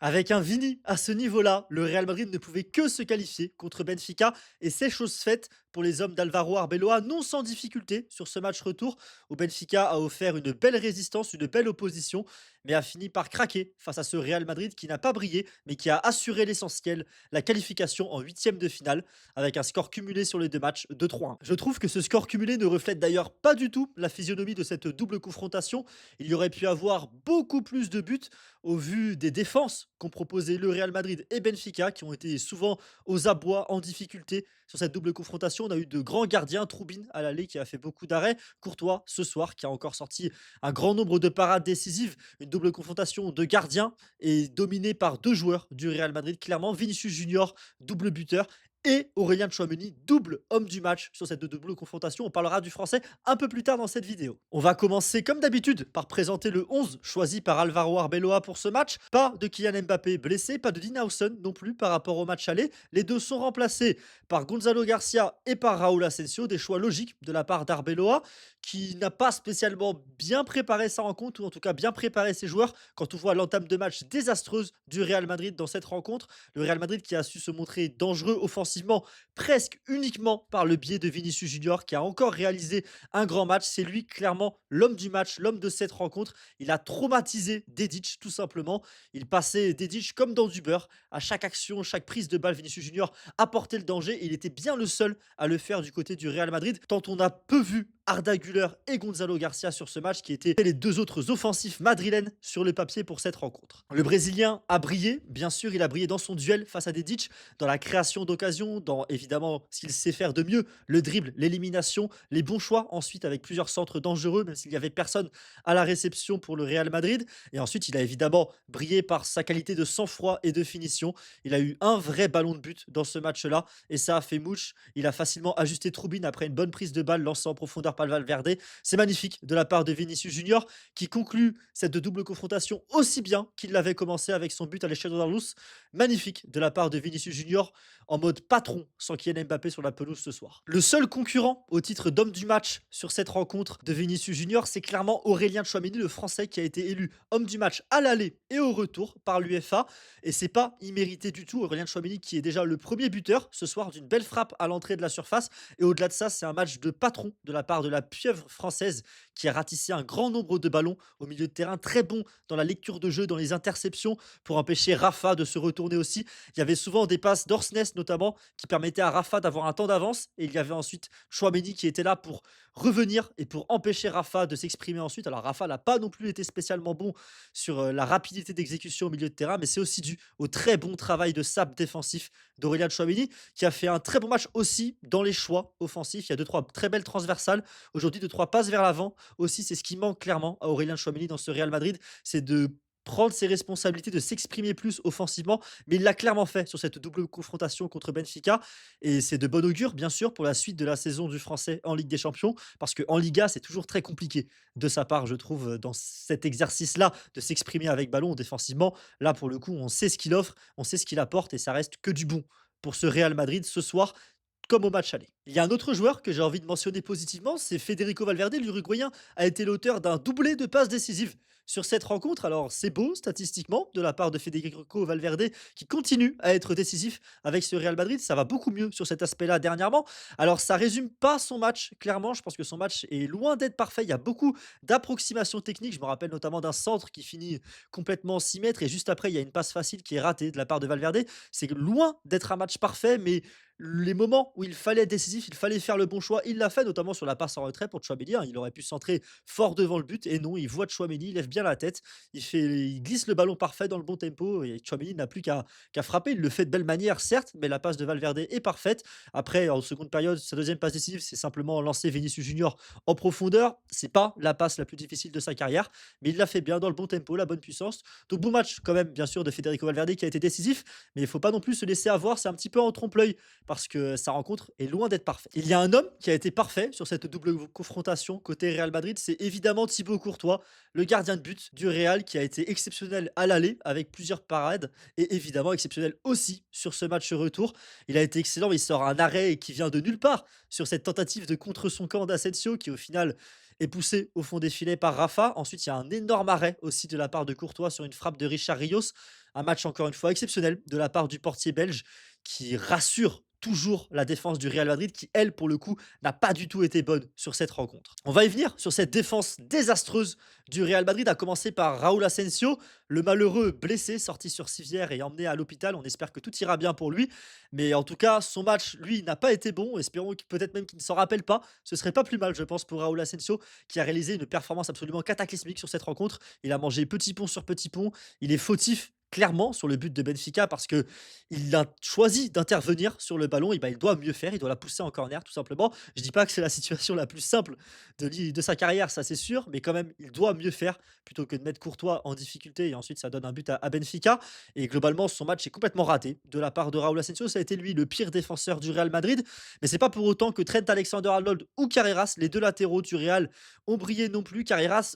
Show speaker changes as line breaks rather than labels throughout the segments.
Avec un Vini à ce niveau-là, le Real Madrid ne pouvait que se qualifier contre Benfica et c'est chose faite pour les hommes d'Alvaro Arbeloa, non sans difficulté sur ce match retour où Benfica a offert une belle résistance, une belle opposition, mais a fini par craquer face à ce Real Madrid qui n'a pas brillé, mais qui a assuré l'essentiel, la qualification en huitième de finale, avec un score cumulé sur les deux matchs de 3-1. Je trouve que ce score cumulé ne reflète d'ailleurs pas du tout la physionomie de cette double confrontation. Il y aurait pu avoir beaucoup plus de buts au vu des défenses qu'ont proposé le Real Madrid et Benfica, qui ont été souvent aux abois, en difficulté sur cette double confrontation. On a eu de grands gardiens, Troubine à l'aller qui a fait beaucoup d'arrêts, Courtois ce soir qui a encore sorti un grand nombre de parades décisives. Une double confrontation de gardiens et dominée par deux joueurs du Real Madrid, clairement Vinicius Junior, double buteur, et Aurélien Tchouameni, double homme du match sur cette double confrontation. On parlera du français un peu plus tard dans cette vidéo. On va commencer comme d'habitude par présenter le 11 choisi par Alvaro Arbeloa pour ce match. Pas de Kylian Mbappé blessé, pas de Dean Howson non plus par rapport au match aller. Les deux sont remplacés par Gonzalo Garcia et par Raúl Asensio. Des choix logiques de la part d'Arbeloa qui n'a pas spécialement bien préparé sa rencontre, ou en tout cas bien préparé ses joueurs quand on voit l'entame de match désastreuse du Real Madrid dans cette rencontre. Le Real Madrid qui a su se montrer dangereux offensivement presque uniquement par le biais de Vinicius Junior qui a encore réalisé un grand match. C'est lui clairement l'homme du match, l'homme de cette rencontre. Il a traumatisé Dedic tout simplement. Il passait Dedic comme dans du beurre. À chaque action, chaque prise de balle, Vinicius Junior apportait le danger et il était bien le seul à le faire du côté du Real Madrid. Tant on a peu vu Arda Güler et Gonzalo Garcia sur ce match qui étaient les deux autres offensifs madrilènes sur le papier pour cette rencontre. Le Brésilien a brillé, bien sûr, il a brillé dans son duel face à Dedic, dans la création d'occasions, dans évidemment ce qu'il sait faire de mieux, le dribble, l'élimination, les bons choix ensuite avec plusieurs centres dangereux, même s'il n'y avait personne à la réception pour le Real Madrid. Et ensuite, il a évidemment brillé par sa qualité de sang-froid et de finition. Il a eu un vrai ballon de but dans ce match-là et ça a fait mouche. Il a facilement ajusté Troubine après une bonne prise de balle lancée en profondeur par Valverde. C'est magnifique de la part de Vinicius Junior qui conclut cette double confrontation aussi bien qu'il l'avait commencé avec son but à l'échelle d'Andalous. Magnifique de la part de Vinicius Junior en mode patron sans Kylian Mbappé sur la pelouse ce soir. Le seul concurrent au titre d'homme du match sur cette rencontre de Vinicius Junior, c'est clairement Aurélien Tchouameni, le Français qui a été élu homme du match à l'aller et au retour par l'UEFA. Et c'est pas immérité du tout. Aurélien Tchouameni qui est déjà le premier buteur ce soir d'une belle frappe à l'entrée de la surface. Et au-delà de ça, c'est un match de patron de la part de la pieuvre française qui a ratissé un grand nombre de ballons au milieu de terrain, très bon dans la lecture de jeu, dans les interceptions pour empêcher Rafa de se retourner aussi. Il y avait souvent des passes d'Orsnes notamment qui permettaient à Rafa d'avoir un temps d'avance et il y avait ensuite Chouameni qui était là pour revenir et pour empêcher Rafa de s'exprimer ensuite. Alors Rafa n'a pas non plus été spécialement bon sur la rapidité d'exécution au milieu de terrain, mais c'est aussi dû au très bon travail de sap défensif d'Aurélien Chouameni qui a fait un très bon match aussi dans les choix offensifs. Il y a deux trois très belles transversales aujourd'hui, deux trois passes vers l'avant aussi. C'est ce qui manque clairement à Aurélien Chouameni dans ce Real Madrid, c'est de prendre ses responsabilités, de s'exprimer plus offensivement, mais il l'a clairement fait sur cette double confrontation contre Benfica et c'est de bon augure bien sûr pour la suite de la saison du Français en Ligue des Champions parce qu'en Liga, c'est toujours très compliqué de sa part, je trouve, dans cet exercice-là de s'exprimer avec ballon défensivement. Là, pour le coup, on sait ce qu'il offre, on sait ce qu'il apporte et ça reste que du bon pour ce Real Madrid ce soir comme au match aller. Il y a un autre joueur que j'ai envie de mentionner positivement, c'est Federico Valverde. L'Uruguayen a été l'auteur d'un doublé de passes décisives sur cette rencontre. Alors c'est beau statistiquement de la part de Federico Valverde qui continue à être décisif avec ce Real Madrid. Ça va beaucoup mieux sur cet aspect-là dernièrement. Alors ça résume pas son match clairement. Je pense que son match est loin d'être parfait. Il y a beaucoup d'approximations techniques. Je me rappelle notamment d'un centre qui finit complètement en 6 mètres et juste après il y a une passe facile qui est ratée de la part de Valverde. C'est loin d'être un match parfait, mais les moments où il fallait être décisif, il fallait faire le bon choix, il l'a fait, notamment sur la passe en retrait pour Tchouaméni, hein. Il aurait pu centrer fort devant le but et non, il voit Tchouaméni, il lève bien la tête, il glisse le ballon parfait dans le bon tempo et Tchouaméni n'a plus qu'à frapper. Il le fait de belle manière, certes, mais la passe de Valverde est parfaite. Après, en seconde période, sa deuxième passe décisive, c'est simplement lancer Vinicius Junior en profondeur. C'est pas la passe la plus difficile de sa carrière, mais il l'a fait bien dans le bon tempo, la bonne puissance. Donc bon match quand même, bien sûr, de Federico Valverde qui a été décisif, mais il faut pas non plus se laisser avoir. C'est un petit peu en trompe-l'œil parce que sa rencontre est loin d'être parfaite. Il y a un homme qui a été parfait sur cette double confrontation côté Real Madrid, c'est évidemment Thibaut Courtois, le gardien de but du Real qui a été exceptionnel à l'aller avec plusieurs parades et évidemment exceptionnel aussi sur ce match retour. Il a été excellent, il sort un arrêt qui vient de nulle part sur cette tentative de contre son camp d'Asensio qui au final est poussé au fond des filets par Rafa. Ensuite, il y a un énorme arrêt aussi de la part de Courtois sur une frappe de Richard Rios. Un match encore une fois exceptionnel de la part du portier belge qui rassure toujours la défense du Real Madrid qui, elle, pour le coup, n'a pas du tout été bonne sur cette rencontre. On va y venir sur cette défense désastreuse du Real Madrid, à commencer par Raúl Asensio, le malheureux blessé, sorti sur civière et emmené à l'hôpital. On espère que tout ira bien pour lui. Mais en tout cas, son match, lui, n'a pas été bon. Espérons peut-être même qu'il ne s'en rappelle pas. Ce serait pas plus mal, je pense, pour Raúl Asensio, qui a réalisé une performance absolument cataclysmique sur cette rencontre. Il a mangé petit pont sur petit pont. Il est fautif clairement sur le but de Benfica parce que il a choisi d'intervenir sur le ballon. Et ben, il doit mieux faire. Il doit la pousser en corner, tout simplement. Je dis pas que c'est la situation la plus simple de sa carrière, ça c'est sûr, mais quand même, il doit mieux faire plutôt que de mettre Courtois en difficulté et ensuite ça donne un but à Benfica. Et globalement, son match est complètement raté de la part de Raúl Asensio. Ça a été lui le pire défenseur du Real Madrid, mais c'est pas pour autant que Trent Alexander-Arnold ou Carreras, les deux latéraux du Real, ont brillé non plus. Carreras,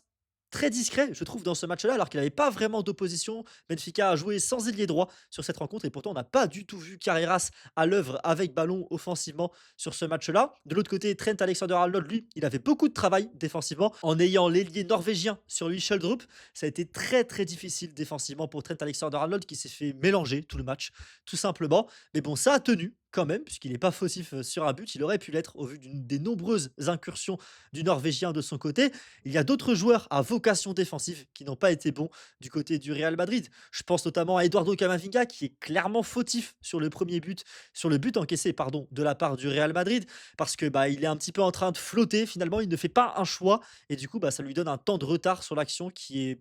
très discret, je trouve, dans ce match-là, alors qu'il n'avait pas vraiment d'opposition. Benfica a joué sans ailier droit sur cette rencontre et pourtant on n'a pas du tout vu Carreras à l'œuvre avec ballon offensivement sur ce match-là. De l'autre côté, Trent Alexander-Arnold, lui, il avait beaucoup de travail défensivement en ayant l'ailier norvégien sur lui, Sheldrup. Ça a été très très difficile défensivement pour Trent Alexander-Arnold qui s'est fait mélanger tout le match, tout simplement. Mais bon, ça a tenu quand même, puisqu'il n'est pas fautif sur un but. Il aurait pu l'être au vu des nombreuses incursions du Norvégien de son côté. Il y a d'autres joueurs à vocation défensive qui n'ont pas été bons du côté du Real Madrid. Je pense notamment à Eduardo Camavinga qui est clairement fautif sur le premier but, sur le but encaissé pardon, de la part du Real Madrid parce que bah, il est un petit peu en train de flotter finalement, il ne fait pas un choix et du coup bah, ça lui donne un temps de retard sur l'action qui est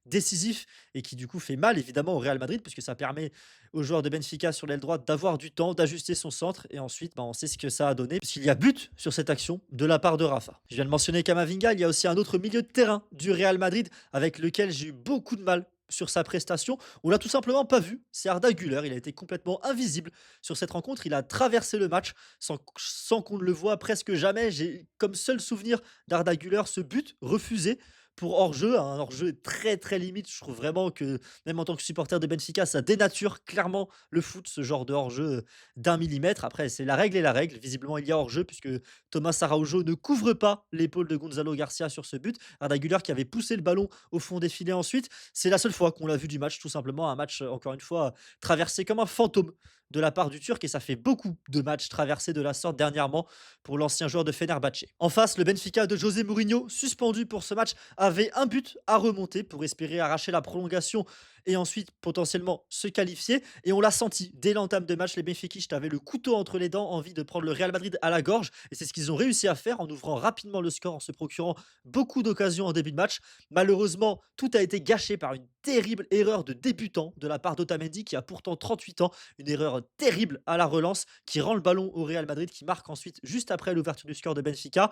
décisif et qui du coup fait mal évidemment au Real Madrid puisque ça permet aux joueurs de Benfica sur l'aile droite d'avoir du temps, d'ajuster son centre et ensuite bah, on sait ce que ça a donné puisqu'il y a but sur cette action de la part de Rafa. Je viens de mentionner Camavinga, il y a aussi un autre milieu de terrain du Real Madrid avec lequel j'ai eu beaucoup de mal sur sa prestation. On l'a tout simplement pas vu, c'est Arda Güler, il a été complètement invisible sur cette rencontre, il a traversé le match sans qu'on ne le voit presque jamais. J'ai comme seul souvenir d'Arda Güler ce but refusé pour hors-jeu, un hors-jeu très, très limite. Je trouve vraiment que, même en tant que supporter de Benfica, ça dénature clairement le foot, ce genre de hors-jeu d'un millimètre. Après, c'est la règle et la règle. Visiblement, il y a hors-jeu puisque Thomas Araujo ne couvre pas l'épaule de Gonzalo Garcia sur ce but. Arda Güler qui avait poussé le ballon au fond des filets ensuite. C'est la seule fois qu'on l'a vu du match, tout simplement. Un match, encore une fois, traversé comme un fantôme de la part du Turc et ça fait beaucoup de matchs traversés de la sorte dernièrement pour l'ancien joueur de Fenerbahçe. En face, le Benfica de José Mourinho, suspendu pour ce match, avait un but à remonter pour espérer arracher la prolongation et ensuite potentiellement se qualifier. Et on l'a senti dès l'entame de match, les Benfiquistes avaient le couteau entre les dents, envie de prendre le Real Madrid à la gorge. Et c'est ce qu'ils ont réussi à faire en ouvrant rapidement le score, en se procurant beaucoup d'occasions en début de match. Malheureusement, tout a été gâché par une terrible erreur de débutant de la part d'Otamendi qui a pourtant 38 ans. Une erreur terrible à la relance qui rend le ballon au Real Madrid qui marque ensuite juste après l'ouverture du score de Benfica.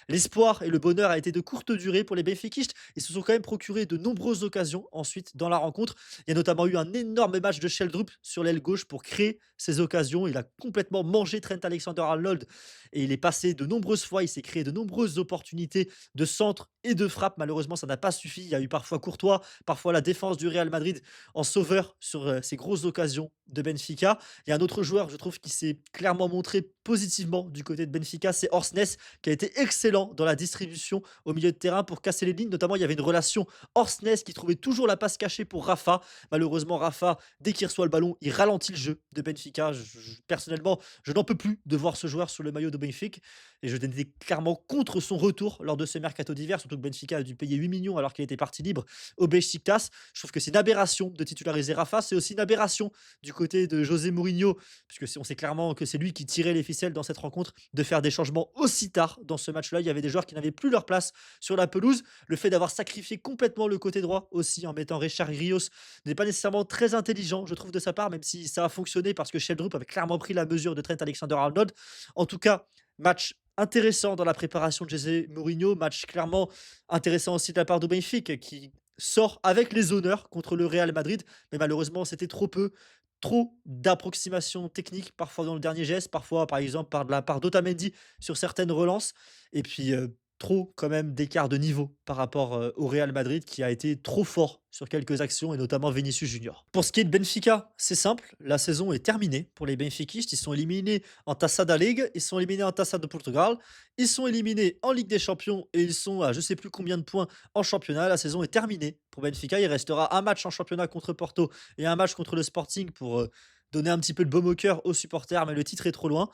L'espoir et le bonheur a été de courte durée pour les Benfiquistes et se sont quand même procuré de nombreuses occasions ensuite dans la rencontre. Il y a notamment eu un énorme match de Sheldrup sur l'aile gauche pour créer ces occasions. Il a complètement mangé Trent Alexander-Arnold et il est passé de nombreuses fois. Il s'est créé de nombreuses opportunités de centre et de frappe. Malheureusement, ça n'a pas suffi. Il y a eu parfois Courtois, parfois la défense du Real Madrid en sauveur sur ces grosses occasions de Benfica. Il y a un autre joueur, je trouve, qui s'est clairement montré positivement du côté de Benfica, c'est Orsnes, qui a été excellent dans la distribution au milieu de terrain pour casser les lignes. Notamment, il y avait une relation Orsnes qui trouvait toujours la passe cachée pour Rafa. Malheureusement, Rafa, dès qu'il reçoit le ballon, il ralentit le jeu de Benfica. Personnellement, je n'en peux plus de voir ce joueur sur le maillot de Benfica. Et je n'étais clairement contre son retour lors de ce mercato d'hiver, surtout que Benfica a dû payer 8 millions alors qu'il était parti libre au Beşiktaş. Je trouve que c'est une aberration de titulariser Rafa. C'est aussi une aberration du côté de José Mourinho, puisque on sait clairement que c'est lui qui tirait les ficelles dans cette rencontre, de faire des changements aussi tard dans ce match-là. Il y avait des joueurs qui n'avaient plus leur place sur la pelouse. Le fait d'avoir sacrifié complètement le côté droit aussi en mettant Richard Rios n'est pas nécessairement très intelligent, je trouve, de sa part, même si ça a fonctionné parce que Sheldrup avait clairement pris la mesure de Trent Alexander-Arnold. En tout cas, match intéressant dans la préparation de José Mourinho, match clairement intéressant aussi de la part de Benfica qui sort avec les honneurs contre le Real Madrid, mais malheureusement c'était trop peu, trop d'approximations techniques, parfois dans le dernier geste, parfois par exemple par de la part d'Otamendi sur certaines relances. Et puis trop quand même d'écart de niveau par rapport, au Real Madrid qui a été trop fort sur quelques actions et notamment Vinicius Junior. Pour ce qui est de Benfica, c'est simple, la saison est terminée pour les benfiquistes. Ils sont éliminés en Taça da Liga, ils sont éliminés en Taça de Portugal, ils sont éliminés en Ligue des Champions et ils sont à je sais plus combien de points en championnat. La saison est terminée pour Benfica. Il restera un match en championnat contre Porto et un match contre le Sporting pour, donner un petit peu de baume au cœur aux supporters, mais le titre est trop loin.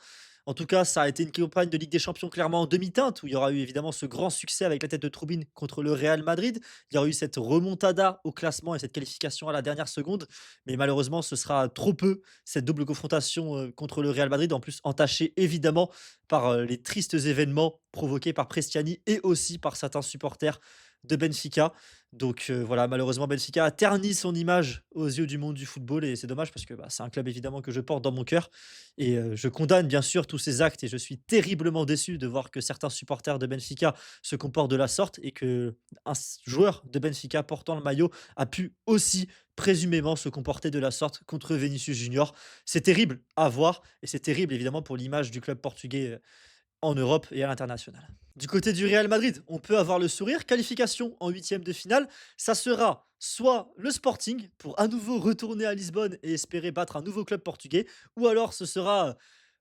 En tout cas, ça a été une campagne de Ligue des Champions clairement en demi-teinte, où il y aura eu évidemment ce grand succès avec la tête de Troubine contre le Real Madrid. Il y aura eu cette remontada au classement et cette qualification à la dernière seconde. Mais malheureusement, ce sera trop peu, cette double confrontation contre le Real Madrid, en plus entachée évidemment par les tristes événements provoqués par Prestiani et aussi par certains supporters de Benfica. Donc voilà, malheureusement, Benfica a terni son image aux yeux du monde du football et c'est dommage parce que bah, c'est un club évidemment que je porte dans mon cœur et je condamne bien sûr tous ces actes et je suis terriblement déçu de voir que certains supporters de Benfica se comportent de la sorte et que joueur de Benfica portant le maillot a pu aussi présumément se comporter de la sorte contre Vinicius Junior. C'est terrible à voir et c'est terrible évidemment pour l'image du club portugais en Europe et à l'international. Du côté du Real Madrid, on peut avoir le sourire. Qualification en huitième de finale. Ça sera soit le Sporting pour à nouveau retourner à Lisbonne et espérer battre un nouveau club portugais, ou alors ce sera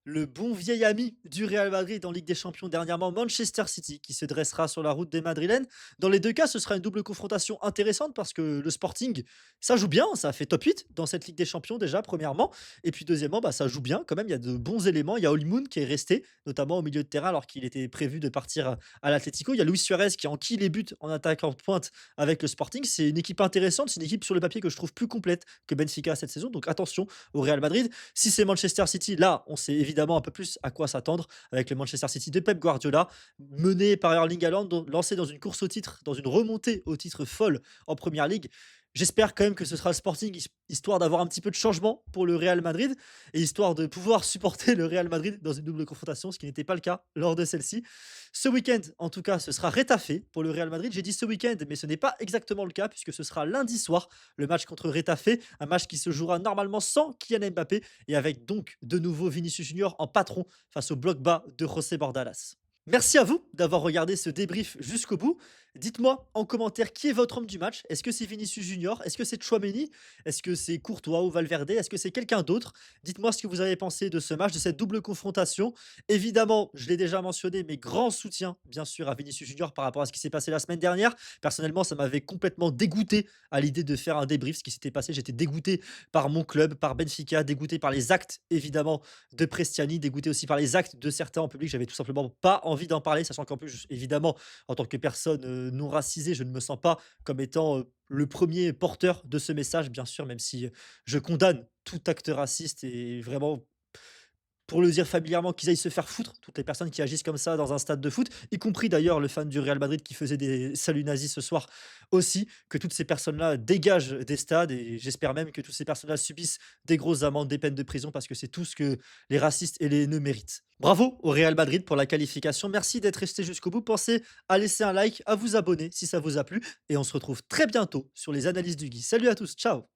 le bon vieil ami du Real Madrid en Ligue des Champions dernièrement, Manchester City, qui se dressera sur la route des Madrilènes. Dans les deux cas, ce sera une double confrontation intéressante parce que le Sporting, ça joue bien, ça a fait top 8 dans cette Ligue des Champions déjà, premièrement. Et puis deuxièmement, bah, ça joue bien quand même, il y a de bons éléments. Il y a Oli Moon qui est resté, notamment au milieu de terrain alors qu'il était prévu de partir à l'Atlético. Il y a Luis Suarez qui enquille les buts en attaque en pointe avec le Sporting. C'est une équipe intéressante, c'est une équipe sur le papier que je trouve plus complète que Benfica cette saison. Donc attention au Real Madrid. Si c'est Manchester City, là, on sait évidemment un peu plus à quoi s'attendre avec le Manchester City de Pep Guardiola, mené par Erling Haaland, lancé dans une course au titre, dans une remontée au titre folle en Première Ligue. J'espère quand même que ce sera le Sporting, histoire d'avoir un petit peu de changement pour le Real Madrid et histoire de pouvoir supporter le Real Madrid dans une double confrontation, ce qui n'était pas le cas lors de celle-ci. Ce week-end, en tout cas, ce sera Retafe pour le Real Madrid. J'ai dit ce week-end, mais ce n'est pas exactement le cas puisque ce sera lundi soir, le match contre Retafe, un match qui se jouera normalement sans Kylian Mbappé et avec donc de nouveau Vinicius Junior en patron face au bloc bas de José Bordalas. Merci à vous d'avoir regardé ce débrief jusqu'au bout. Dites-moi en commentaire qui est votre homme du match. Est-ce que c'est Vinicius Junior? Est-ce que c'est Tchouaméni? Est-ce que c'est Courtois ou Valverde? Est-ce que c'est quelqu'un d'autre? Dites-moi ce que vous avez pensé de ce match, de cette double confrontation. Évidemment, je l'ai déjà mentionné, mes grands soutiens, bien sûr, à Vinicius Junior par rapport à ce qui s'est passé la semaine dernière. Personnellement, ça m'avait complètement dégoûté à l'idée de faire un débrief, ce qui s'était passé. J'étais dégoûté par mon club, par Benfica, dégoûté par les actes, évidemment, de Prestiani, dégoûté aussi par les actes de certains en public. J'avais tout simplement pas envie d'en parler, sachant qu'en plus, évidemment, en tant que personne non racisée, je ne me sens pas comme étant le premier porteur de ce message, bien sûr, même si je condamne tout acte raciste et vraiment pour le dire familièrement, qu'ils aillent se faire foutre, toutes les personnes qui agissent comme ça dans un stade de foot, y compris d'ailleurs le fan du Real Madrid qui faisait des saluts nazis ce soir aussi, que toutes ces personnes-là dégagent des stades et j'espère même que toutes ces personnes-là subissent des grosses amendes, des peines de prison parce que c'est tout ce que les racistes et les haineux méritent. Bravo au Real Madrid pour la qualification. Merci d'être resté jusqu'au bout. Pensez à laisser un like, à vous abonner si ça vous a plu et on se retrouve très bientôt sur les analyses du Guy. Salut à tous, ciao.